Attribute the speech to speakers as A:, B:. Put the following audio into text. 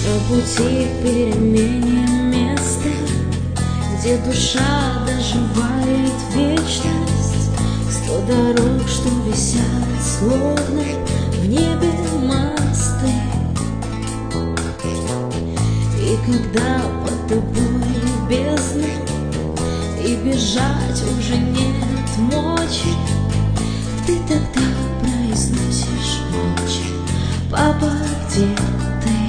A: На пути к перемене места, где душа доживает вечность. 100 дорог, что висят, словно в небе мосты. И когда под тобой бездна, и бежать уже нет мочи, ты тогда произносишь молча: папа, где ты?